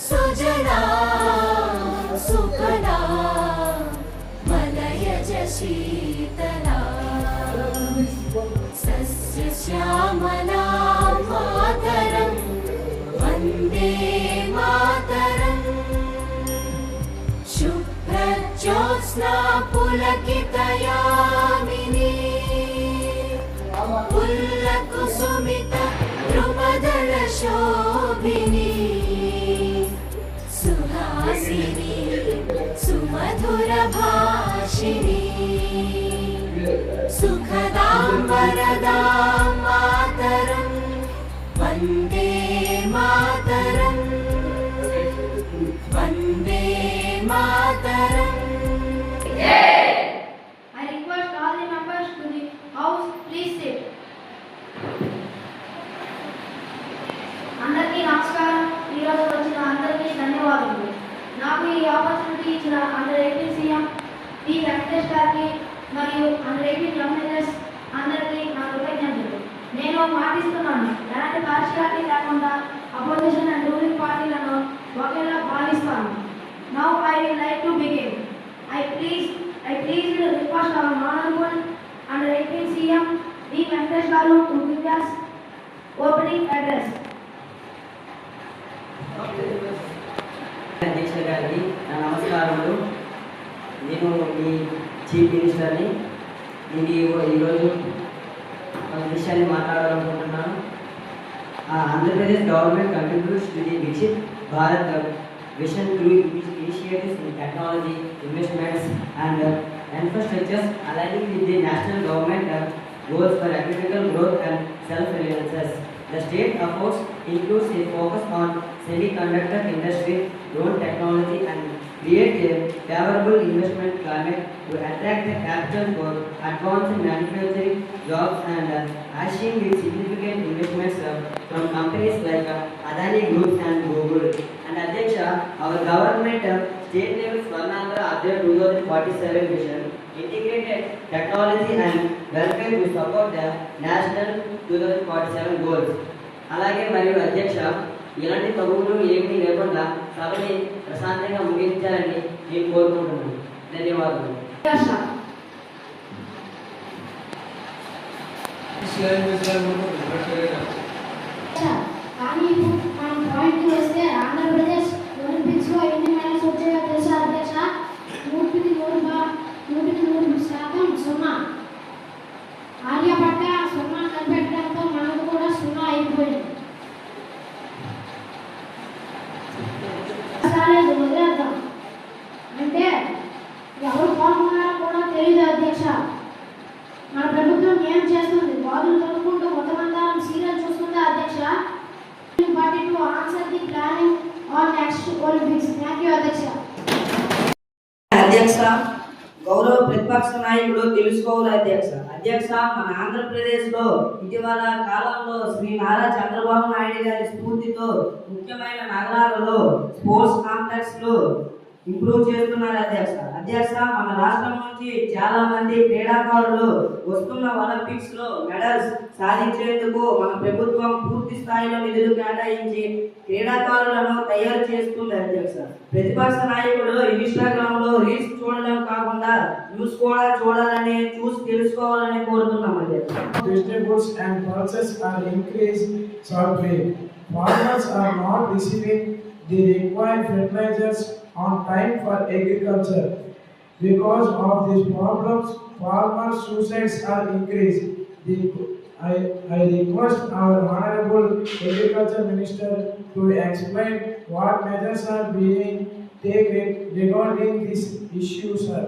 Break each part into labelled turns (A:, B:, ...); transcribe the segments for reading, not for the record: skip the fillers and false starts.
A: सुजला सुफला मलयज शीतला सस्य श्यामला मातरं वन्दे मातरं शुभ्रज्योत्स्ना पुलकितयामिनी पुल्लकुसुमित द्रुमदल शोभिनी सुहासिनी सुमधुर भाषिणी सुखदां वरदां मातरं वन्दे मातरं वन्दे मातरं।
B: I request all the members to the house, please sit. అందరికీ నమస్కారం. ఈరోజు వచ్చిన అందరికీ ధన్యవాదాలు. నాకు ఈ ఆపర్చునిటీ ఇచ్చిన అండర్ 18 సీఎం టి వెంకటేష్ గారికి మరియు అండర్ 18 ఎంఎల్ఏస్ అందరికీ నా కృతజ్ఞతలు. నేను మాటిస్తున్నాను, ఎలాంటి పార్షియాలిటీ లేకుండా అపోజిషన్ అండ్ రూలింగ్ పార్టీలను ఒకేలా భావిస్తాను. Now I will like to begin. I please request our honorable under 18 CM D. Venkatesh Garu to give us opening address.
C: అధ్యక్ష గారికి నా నమస్కారములు. నేను మీ చీఫ్ మినిస్టర్ని. నేను ఈరోజు ఒక విషయాన్ని మాట్లాడాలనుకుంటున్నాను. Andhra Pradesh government contributes to the Viksit Bharat vision through initiatives in technology, investments and infrastructures aligning with the national government goals for agricultural growth and self-reliance. The state efforts includes a focus on semiconductor industry, drone technology and create a favorable investment climate to attract the capital for advanced manufacturing jobs and ushering with significant investments from companies like Adani Group and Google. And Adyaksha, our government state level Swarnandhra Adya 2047 vision integrated technology and welfare to support the national 2047 goals. అలాగే మరియు అధ్యక్ష, ఇలాంటి తగులు ఏమీ లేకుండా సభని ప్రశాంతంగా ముగించాలని నేను కోరుకుంటున్నాను. ధన్యవాదాలు.
B: కానీ మనం పాయింట్ వేస్తే ఆంధ్రప్రదేశ్ ఒలింపిక్స్ లో ఎన్ని మెడల్స్ వచ్చాయో తెలుసా అధ్యక్ష? 100% సున్నా. ఆర్యభట్ట సున్నా కనిపెట్టడంతో మనకు కూడా సున్నా అయిపోయింది. వదిలేద్దాం అంటే ఎవరు పాల్గొన్నారో కూడా తెలియదు అధ్యక్ష. మన ప్రభుత్వం ఏం చేస్తుంది? బాధలు తొలుకుంటూ మొత్తమందారం సీరియల్ చూస్తుందా అధ్యక్ష? Party to answer the planning on next Olympics. Thank you, Adyaksha.
D: అధ్యక్ష, గౌరవ ప్రతిపక్ష నాయకుడు తెలుసుకోవాలి అధ్యక్ష. అధ్యక్ష, మన ఆంధ్రప్రదేశ్లో ఇటీవల కాలంలో శ్రీ నారా చంద్రబాబు నాయుడు గారి స్ఫూర్తితో ముఖ్యమైన నగరాలలో స్పోర్ట్స్ కాంప్లెక్స్లు ఇంప్రూవ్ చేస్తున్నారు అధ్యక్ష. అధ్యక్ష, మన రాష్ట్రం నుంచి చాలా మంది క్రీడాకారులు వస్తున్న ఒలింపిక్స్ లో మెడల్స్ సాధించేందుకు మన ప్రభుత్వం పూర్తి స్థాయిలో నిధులు కేటాయించి క్రీడాకారులను తయారు చేస్తుంది అధ్యక్ష. ప్రతిపక్ష నాయకుడు ఇన్స్టాగ్రామ్ లో రీల్స్ చూడడం కాకుండా న్యూస్ కూడా చూడాలని, చూసి తెలుసుకోవాలని కోరుతున్నాం అధ్యక్ష.
E: Vegetables and pulses are increased sharply. Farmers are not receiving the required fertilizers on time for agriculture. Because of these problems, farmer suicides are increased. I request our Honorable Agriculture Minister to explain what measures are being taken regarding this issue, sir.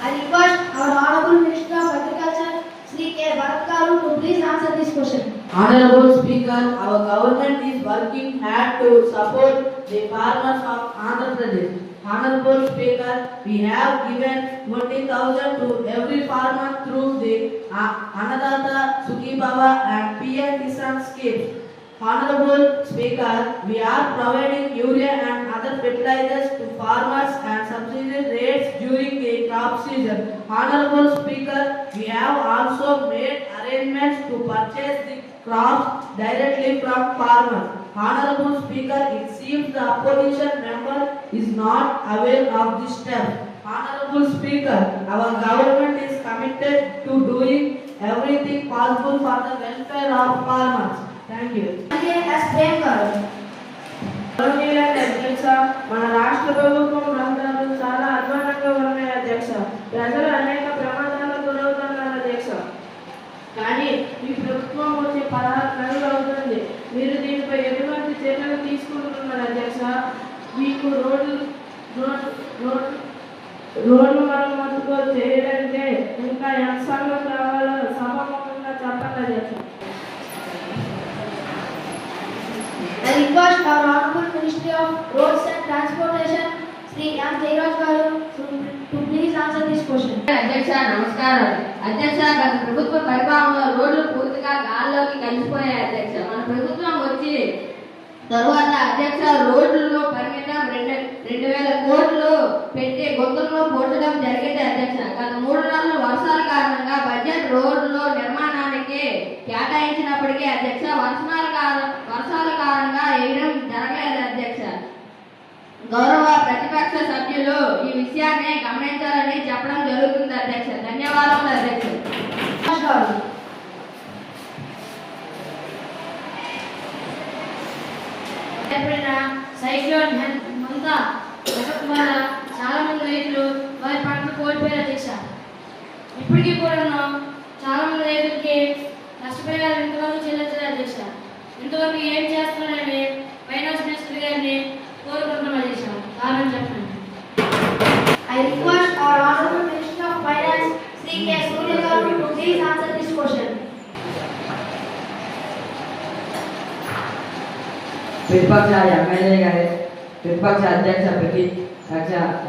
B: I request our Honorable Minister of Agriculture, Sri K. Bharat Garu, to please answer this question.
D: Honorable Speaker, our government is working hard to support the farmers of Andhra Pradesh. Honorable Speaker, we have given 20,000 to every farmer through the Annadata Sukhi Bhava and PM Kisan schemes. Honorable Speaker, we are providing urea and other fertilizers to farmers and subsidy rates during the crop season. Honorable Speaker, we have also made arrangements to purchase the crops directly from farmers. Honorable Speaker, it seems the opposition member is not aware of this step. Honorable Speaker, our government is committed to doing everything possible for the welfare of farmers. Thank you. అధ్యక్ష, మన రాష్ట్ర ప్రభుత్వం రహదారులు చాలా అధ్వానంగా ఉన్నాయి అధ్యక్ష. ప్రజలు అనేక ప్రమాదాలకు గురవుతున్నారు అధ్యక్ష. కానీ ఈ ప్రభుత్వం వచ్చే 16 నెలలు అవుతుంది. మీరు దీనిపై ఎటువంటి చర్యలు తీసుకుంటున్నారు అధ్యక్ష? మీకు రోడ్లు మరమ్మతులు చేయడానికి ఇంకా ఎంత సమయం కావాలో సమూహంగా చెప్పండి అధ్యక్ష.
B: I request our Honorable Ministry of Roads and Transportation, Sri M. Jairaj Garu, to please answer this question.
F: అధ్యక్ష నమస్కారం. అధ్యక్ష, గత ప్రభుత్వ పరిపాలనలో రోడ్లు పూర్తిగా గాల్లోకి కలిసిపోయాయి అధ్యక్ష. మన ప్రభుత్వం వచ్చి తరువాత అధ్యక్ష రోడ్లలో పరిమితం 2,000 కోట్లు పెట్టి గొంతుల్లో పోర్చడం జరిగింది అధ్యక్ష. గత 3 నెలలు వర్షాల కారణంగా బడ్జెట్ రోడ్లలో నిర్మాణానికి కేటాయించినప్పటికీ అధ్యక్ష వర్షాల కారణంగా వేయడం జరగలేదు అధ్యక్ష. గౌరవ ప్రతిపక్ష సభ్యులు ఈ విషయాన్ని గమనించాలని చెప్పడం జరుగుతుంది అధ్యక్ష. ధన్యవాదాలు అధ్యక్ష.
B: సైక్లోన్ మంతా ఎఫెక్ట్ వల్ల చాలా మంది రైతులు వారి పంటలు కోల్పోయారు అధ్యక్ష. ఇప్పటికీ కూడా చాలా మంది రైతులకి నష్టపరిహారం ఇంతవరకు చెల్లించలేదు అధ్యక్ష. ఇంతవరకు ఏం చేస్తున్నారని ఫైనాన్స్ మినిస్టర్ గారిని కోరుకుంటున్నాం అధ్యక్ష. కారణం చెప్పండి. I request our Honorable Minister of Finance, Sri K. Surya Garu, to please answer this question.
C: ప్రతిపక్ష అధ్యక్ష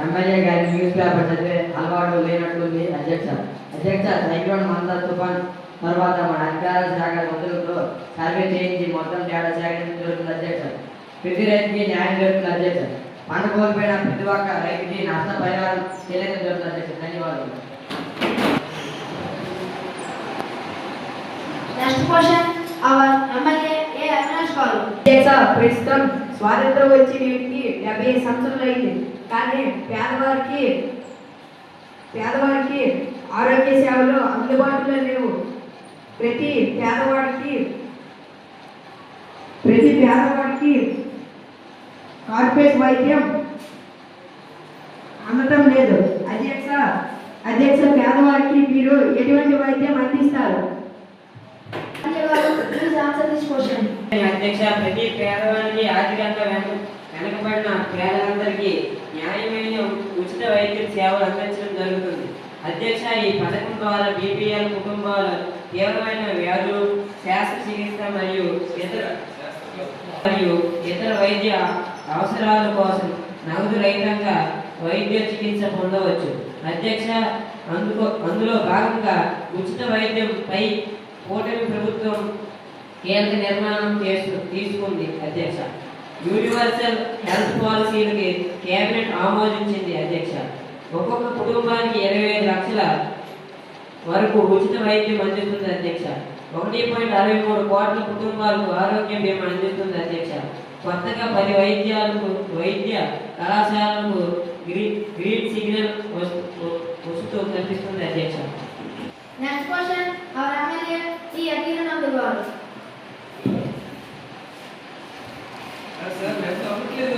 C: ఎమ్మెల్యే గారి న్యూస్ పేపర్ చదివే అలవాటు లేనట్లుంది అధ్యక్ష. సైక్లోన్ మంతా తుఫాన్ తర్వాత మన అధికార శాఖ మంత్రులతో సర్వే చేయించి మొత్తం డేటా సేకరించడం జరుగుతుంది అధ్యక్ష. ప్రతి రైతుకి న్యాయం జరుగుతుంది అధ్యక్ష. పంట కోల్పోయిన ప్రతి ఒక్క రైతుకి నష్టపరిహారం చెల్లించడం జరుగుతుంది అధ్యక్ష. ధన్యవాదాలు.
B: Next question, our MLA A. Avinash Garu.
D: అధ్యక్ష, ప్రస్తుతం స్వాతంత్రం వచ్చి నేటికి 70 సంవత్సరాలు అయింది. కానీ పేదవారికి ఆరోగ్య సేవలు అందుబాటులో లేవు. ప్రతి పేదవాడికి కార్పొరేట్ వైద్యం అందటం లేదు అధ్యక్ష. పేదవారికి మీరు ఎటువంటి వైద్యం అందిస్తారు?
B: Please answer this question.
C: అధ్యక్ష, ప్రతి పేదవానికి ఆర్థికంగా వెనకబడిన పేదలందరికీ న్యాయమైన ఉచిత వైద్య సేవలు అందించడం జరుగుతుంది అధ్యక్ష. ఈ పథకం ద్వారా బీపీఎల్ కుటుంబాలు తీవ్రమైన వ్యాధులు, శస్త్రచికిత్స మరియు ఇతర వైద్య అవసరాల కోసం నగదు రహితంగా వైద్య చికిత్స పొందవచ్చు అధ్యక్ష. అందులో భాగంగా ఉచిత వైద్యంపై కూటమి ప్రభుత్వం కీలక నిర్మాణం తీసుకుంది అధ్యక్ష. యూనివర్సల్ హెల్త్ పాలసీలకి కేబినెట్ ఆమోదించింది అధ్యక్ష. ఒక్కొక్క కుటుంబానికి 25 లక్షల వరకు ఉచిత వైద్యం అందిస్తుంది అధ్యక్ష. 1.63 కోట్ల కుటుంబాలకు ఆరోగ్య బీమా అందిస్తుంది అధ్యక్ష. కొత్తగా 10 వైద్య కళాశాలకు గ్రీన్ సిగ్నల్ వస్తూ కనిపిస్తుంది అధ్యక్ష.
B: Next question, our MLA T. Akinanandu Garu.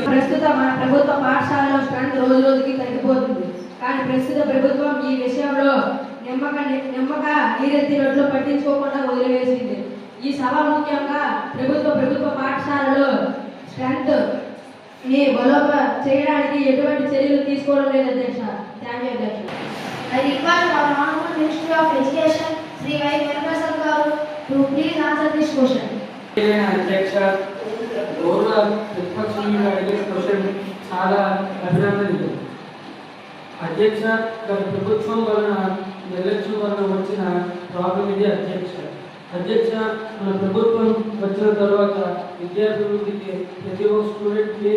F: ప్రస్తుత మన ప్రభుత్వ పాఠశాలలో స్ట్రెంత్ రోజు రోజుకి తగ్గిపోతుంది. కానీ ప్రస్తుత ప్రభుత్వం ఈ విషయంలో నిమ్మక నీరెత్తినట్లు పట్టించుకోకుండా వదిలివేసింది. ఈ సభ ముఖ్యంగా ప్రభుత్వ పాఠశాలలో స్ట్రెంత్ ని బలోపేతం చేయడానికి ఎటువంటి చర్యలు తీసుకోవడం లేదు అధ్యక్ష. థ్యాంక్ యూ అధ్యక్ష.
B: I request our Honorable Ministry of Education, Sri Y. Venkateswar Garu, to please answer this question.
E: అధ్యక్ష, గౌరవ ప్రతిపక్షంగా అడిగే క్వశ్చన్ చాలా అభినందనీయం అధ్యక్ష. గత ప్రభుత్వం వలన నిర్లక్ష్యం వలన వచ్చిన ప్రాబ్లం ఇది అధ్యక్ష. మన ప్రభుత్వం
G: వచ్చిన తర్వాత విద్యాభివృద్ధికి ప్రతి ఒక్క స్టూడెంట్కి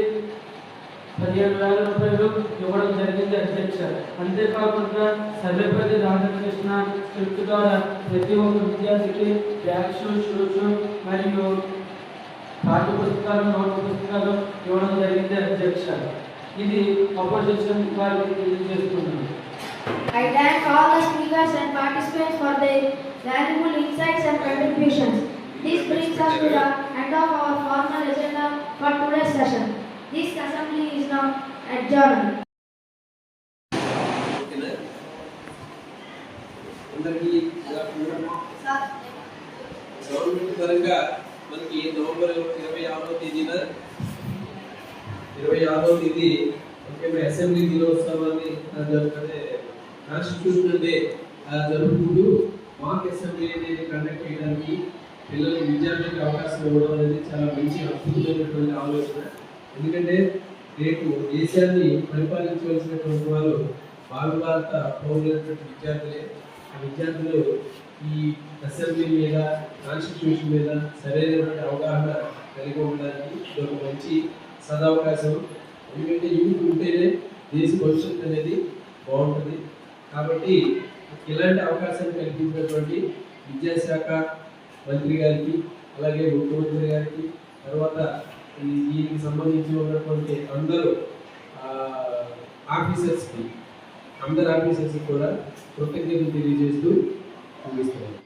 G: 15,000 రూపాయలు ఇవ్వడం జరిగింది అధ్యక్ష. అంతేకాకుండా సర్వేపల్లి రాధాకృష్ణ స్క్రిప్ట్ ద్వారా ప్రతి ఒక్క విద్యార్థికి బ్యాగ్స్, షూస్ మరియు పాఠ్య పుస్తకాలు, నోట్ పుస్తకాలు ఇవ్వడం జరిగింది అధ్యక్ష. ఇది అపోజిషన్ వారికి తెలియజేస్తున్నాను.
B: I thank all the speakers and participants for their valuable insights and contributions. This brings us to the end of our formal agenda for today's session. This assembly is now adjourned.
H: Government పరంగా మనకి November 26వ తేదీ ముఖ్యంగా assembly దినోత్సవాన్ని జరుపుకునే constitutional day జరుపుకుంటూ మాక్ assembly అనేది conduct చేయడానికి పిల్లలకి విద్యార్థులకు అవకాశం ఇవ్వడం అనేది చాలా మంచి అద్భుతమైనటువంటి ఆలోచన. ఎందుకంటే రేపు దేశాన్ని పరిపాలించవలసినటువంటి వాళ్ళు భారత పౌరులైనటువంటి విద్యార్థులే. ఆ విద్యార్థులు ఈ అసెంబ్లీ మీద, కాన్స్టిట్యూషన్ మీద సరైనటువంటి అవగాహన కలిగి ఉండడానికి ఇది ఒక మంచి సదవకాశం. ఎందుకంటే యూత్ ఉంటేనే దేశ భవిష్యత్తు అనేది బాగుంటుంది. కాబట్టి ఇలాంటి అవకాశాన్ని కల్పించినటువంటి విద్యాశాఖ మంత్రి గారికి, అలాగే ముఖ్యమంత్రి గారికి, తర్వాత దీనికి సంబంధించి ఉన్నటువంటి అందరూ ఆఫీసర్స్కి, అందరు ఆఫీసర్స్కి కూడా కృతజ్ఞతలు తెలియజేస్తూ ముగిస్తున్నాను.